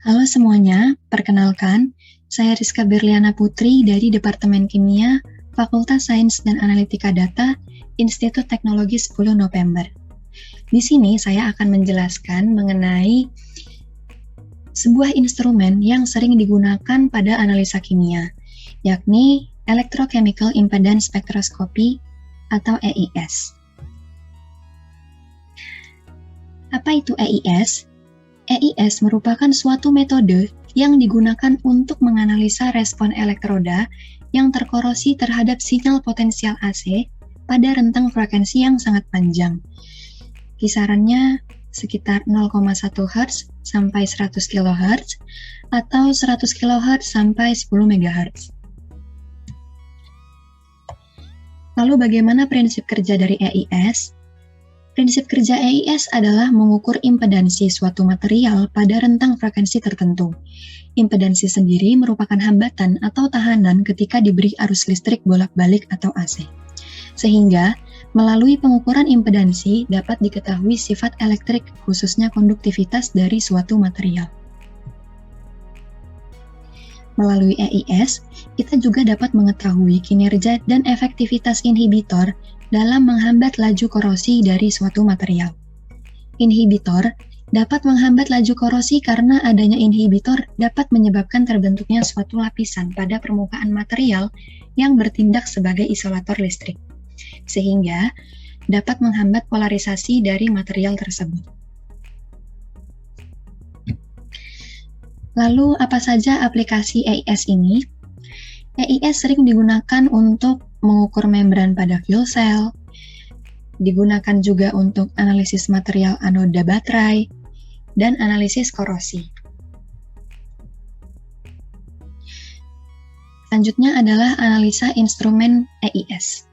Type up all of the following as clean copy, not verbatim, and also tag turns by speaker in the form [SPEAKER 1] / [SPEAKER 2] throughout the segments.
[SPEAKER 1] Halo semuanya, perkenalkan, saya Rizka Berliana Putri dari Departemen Kimia, Fakultas Sains dan Analitika Data, Institut Teknologi 10 November. Di sini saya akan menjelaskan mengenai sebuah instrumen yang sering digunakan pada analisa kimia, yakni Electrochemical Impedance Spectroscopy atau EIS. Apa itu EIS? EIS merupakan suatu metode yang digunakan untuk menganalisa respon elektroda yang terkorosi terhadap sinyal potensial AC pada rentang frekuensi yang sangat panjang. Kisarannya sekitar 0,1 Hz sampai 100 kHz atau 100 kHz sampai 10 MHz. Lalu bagaimana prinsip kerja dari EIS? Prinsip kerja EIS adalah mengukur impedansi suatu material pada rentang frekuensi tertentu. Impedansi sendiri merupakan hambatan atau tahanan ketika diberi arus listrik bolak-balik atau AC. Sehingga, melalui pengukuran impedansi dapat diketahui sifat elektrik, khususnya konduktivitas dari suatu material. Melalui EIS, kita juga dapat mengetahui kinerja dan efektivitas inhibitor dalam menghambat laju korosi dari suatu material. Inhibitor dapat menghambat laju korosi karena adanya inhibitor dapat menyebabkan terbentuknya suatu lapisan pada permukaan material yang bertindak sebagai isolator listrik, sehingga dapat menghambat polarisasi dari material tersebut. Lalu, apa saja aplikasi EIS ini? EIS sering digunakan untuk mengukur membran pada fuel cell, digunakan juga untuk analisis material anoda baterai, dan analisis korosi. Selanjutnya adalah analisa instrumen EIS.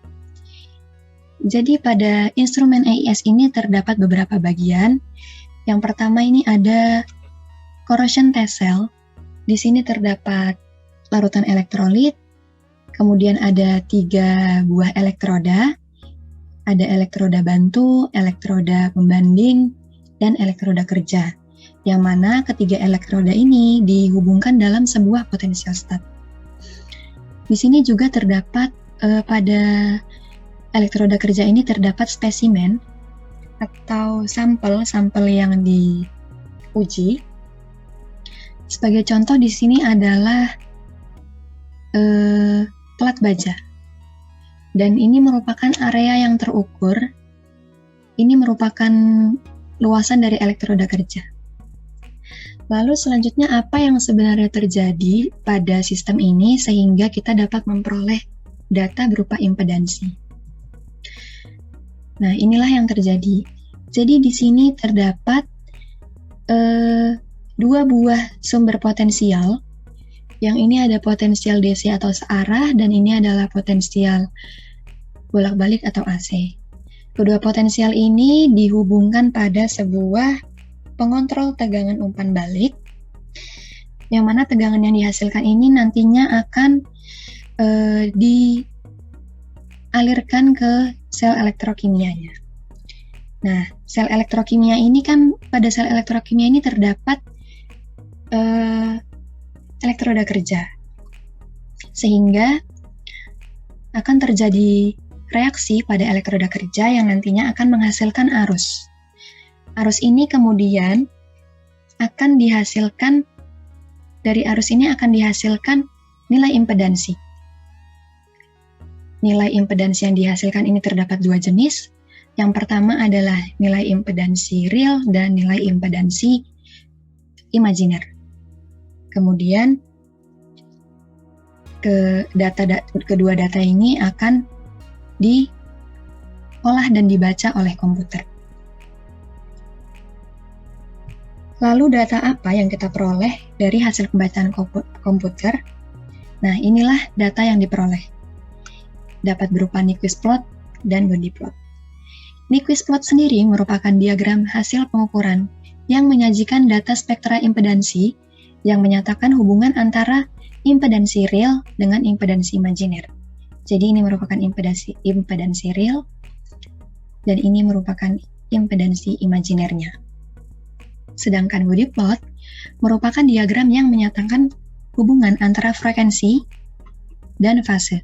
[SPEAKER 1] Jadi pada instrumen EIS ini terdapat beberapa bagian. Yang pertama ini ada corrosion test cell. Di sini terdapat larutan elektrolit, kemudian ada 3 buah elektroda, ada elektroda bantu, elektroda pembanding, dan elektroda kerja, yang mana ketiga elektroda ini dihubungkan dalam sebuah potentiostat. Di sini juga terdapat pada elektroda kerja ini terdapat spesimen atau sampel yang diuji. Sebagai contoh di sini adalah plat baja, dan ini merupakan area yang terukur. Ini merupakan luasan dari elektroda kerja. Lalu selanjutnya apa yang sebenarnya terjadi pada sistem ini sehingga kita dapat memperoleh data berupa impedansi. Nah, inilah yang terjadi. Jadi di sini terdapat 2 buah sumber potensial. Yang ini ada potensial DC atau searah, dan ini adalah potensial bolak-balik atau AC. Kedua potensial ini dihubungkan pada sebuah pengontrol tegangan umpan balik, yang mana tegangan yang dihasilkan ini nantinya akan dialirkan ke sel elektrokimianya. Nah, sel elektrokimia ini kan, pada sel elektrokimia ini terdapat elektroda kerja, sehingga akan terjadi reaksi pada elektroda kerja yang nantinya akan menghasilkan arus. Arus ini kemudian akan dihasilkan, dari arus ini akan dihasilkan nilai impedansi. Nilai impedansi yang dihasilkan ini terdapat 2 jenis. Yang pertama adalah nilai impedansi real dan nilai impedansi imajiner. Kemudian kedua data ini akan diolah dan dibaca oleh komputer. Lalu data apa yang kita peroleh dari hasil pembacaan komputer? Nah, inilah data yang diperoleh. Dapat berupa Nyquist plot dan body plot. Nyquist plot sendiri merupakan diagram hasil pengukuran yang menyajikan data spektra impedansi yang menyatakan hubungan antara impedansi real dengan impedansi imajiner. Jadi ini merupakan impedansi real dan ini merupakan impedansi imajinernya. Sedangkan body plot merupakan diagram yang menyatakan hubungan antara frekuensi dan fase.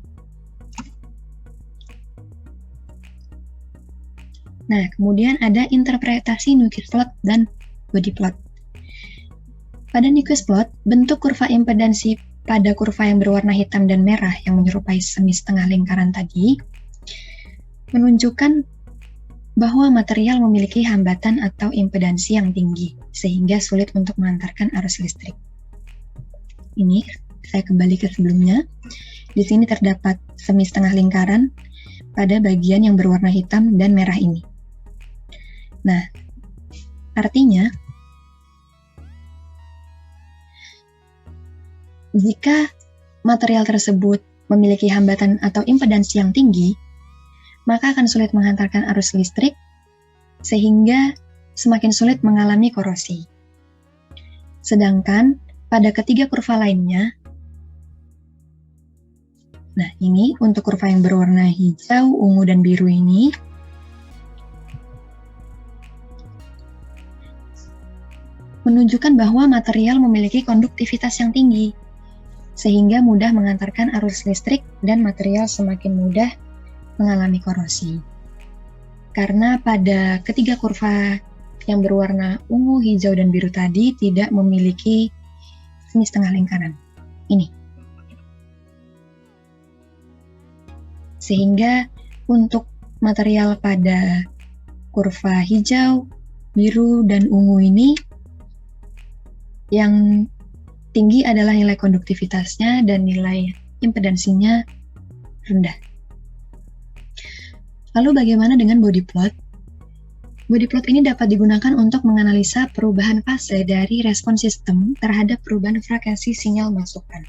[SPEAKER 1] Nah, kemudian ada interpretasi Nyquist plot dan body plot. Pada Nyquist plot, bentuk kurva impedansi pada kurva yang berwarna hitam dan merah yang menyerupai semi setengah lingkaran tadi menunjukkan bahwa material memiliki hambatan atau impedansi yang tinggi, sehingga sulit untuk mengantarkan arus listrik. Ini, saya kembali ke sebelumnya. Di sini terdapat semi setengah lingkaran pada bagian yang berwarna hitam dan merah ini. Nah, artinya, jika material tersebut memiliki hambatan atau impedansi yang tinggi, maka akan sulit menghantarkan arus listrik, sehingga semakin sulit mengalami korosi. Sedangkan pada ketiga kurva lainnya, nah ini untuk kurva yang berwarna hijau, ungu, dan biru ini, menunjukkan bahwa material memiliki konduktivitas yang tinggi, sehingga mudah mengantarkan arus listrik dan material semakin mudah mengalami korosi. Karena pada ketiga kurva yang berwarna ungu, hijau, dan biru tadi tidak memiliki semi setengah lingkaran. Ini. Sehingga untuk material pada kurva hijau, biru, dan ungu ini yang tinggi adalah nilai konduktivitasnya dan nilai impedansinya rendah. Lalu bagaimana dengan body plot? Body plot ini dapat digunakan untuk menganalisa perubahan fase dari respon sistem terhadap perubahan frekuensi sinyal masukan.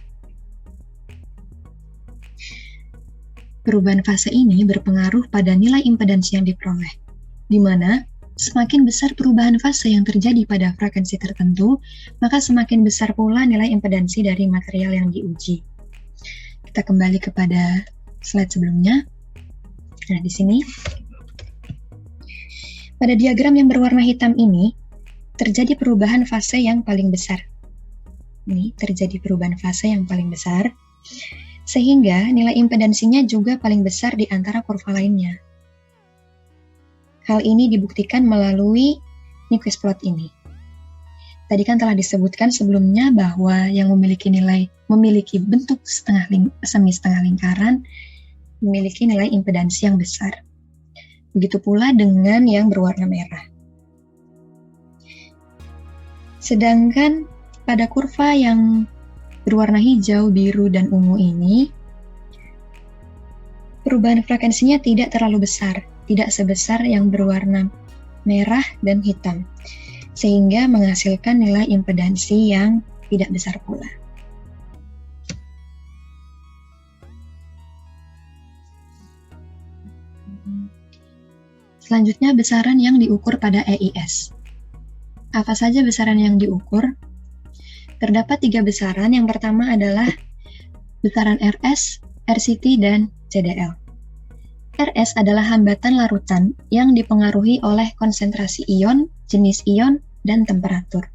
[SPEAKER 1] Perubahan fase ini berpengaruh pada nilai impedansi yang diperoleh, di mana semakin besar perubahan fase yang terjadi pada frekuensi tertentu, maka semakin besar pula nilai impedansi dari material yang diuji. Kita kembali kepada slide sebelumnya. Nah, di sini, pada diagram yang berwarna hitam ini, terjadi perubahan fase yang paling besar. Ini terjadi perubahan fase yang paling besar, sehingga nilai impedansinya juga paling besar di antara kurva lainnya. Hal ini dibuktikan melalui Nyquist plot ini. Tadi kan telah disebutkan sebelumnya bahwa yang memiliki bentuk semi setengah lingkaran memiliki nilai impedansi yang besar. Begitu pula dengan yang berwarna merah. Sedangkan pada kurva yang berwarna hijau, biru, dan ungu ini, perubahan frekuensinya tidak terlalu besar, tidak sebesar yang berwarna merah dan hitam, sehingga menghasilkan nilai impedansi yang tidak besar pula. Selanjutnya, besaran yang diukur pada EIS. Apa saja besaran yang diukur? Terdapat 3 besaran. Yang pertama adalah besaran RS, RCT, dan CDL. RS adalah hambatan larutan yang dipengaruhi oleh konsentrasi ion, jenis ion, dan temperatur.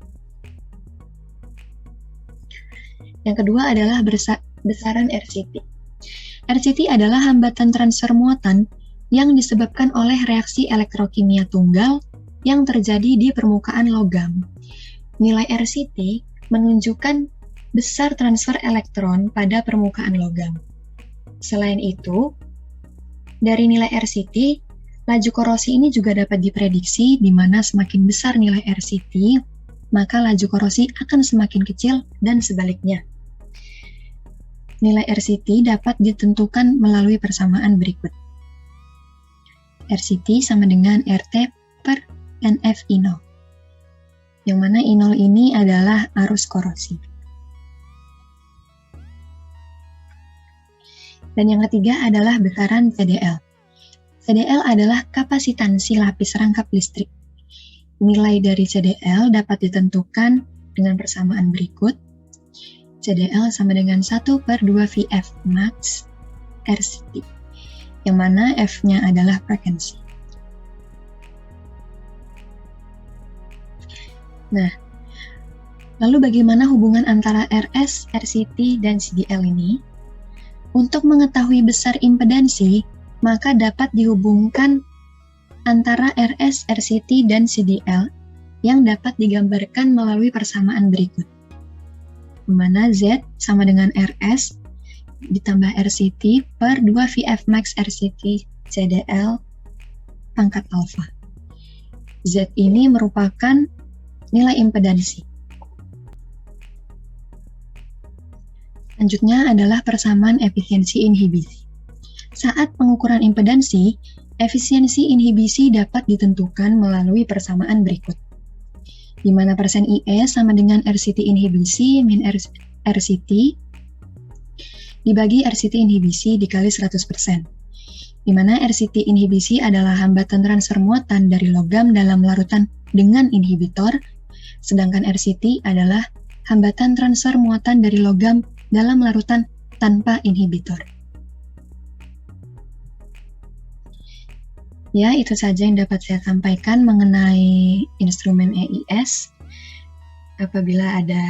[SPEAKER 1] Yang kedua adalah besaran RCT. RCT adalah hambatan transfer muatan yang disebabkan oleh reaksi elektrokimia tunggal yang terjadi di permukaan logam. Nilai RCT menunjukkan besar transfer elektron pada permukaan logam. Selain itu, dari nilai RCT, laju korosi ini juga dapat diprediksi di mana semakin besar nilai RCT, maka laju korosi akan semakin kecil dan sebaliknya. Nilai RCT dapat ditentukan melalui persamaan berikut. RCT sama dengan RT per NF I0, yang mana I0 ini adalah arus korosi. Dan yang ketiga adalah besaran CDL. CDL adalah kapasitansi lapis rangkap listrik. Nilai dari CDL dapat ditentukan dengan persamaan berikut. CDL sama dengan 1/2 VF max RCT, yang mana F-nya adalah frekuensi. Nah, Lalu bagaimana hubungan antara RS, RCT, dan CDL ini? Untuk mengetahui besar impedansi, maka dapat dihubungkan antara RS, RCT, dan CDL yang dapat digambarkan melalui persamaan berikut. Di mana Z sama dengan RS ditambah RCT per 2 VF max RCT CDL pangkat alfa. Z ini merupakan nilai impedansi. Selanjutnya adalah persamaan efisiensi inhibisi. Saat pengukuran impedansi, efisiensi inhibisi dapat ditentukan melalui persamaan berikut, di mana persen IE sama dengan RCT inhibisi min RCT dibagi RCT inhibisi dikali 100%, di mana RCT inhibisi adalah hambatan transfer muatan dari logam dalam larutan dengan inhibitor, sedangkan RCT adalah hambatan transfer muatan dari logam dalam larutan tanpa inhibitor. Ya, itu saja yang dapat saya sampaikan mengenai instrumen EIS. Apabila ada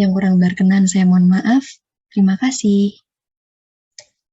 [SPEAKER 1] yang kurang berkenan, saya mohon maaf. Terima kasih.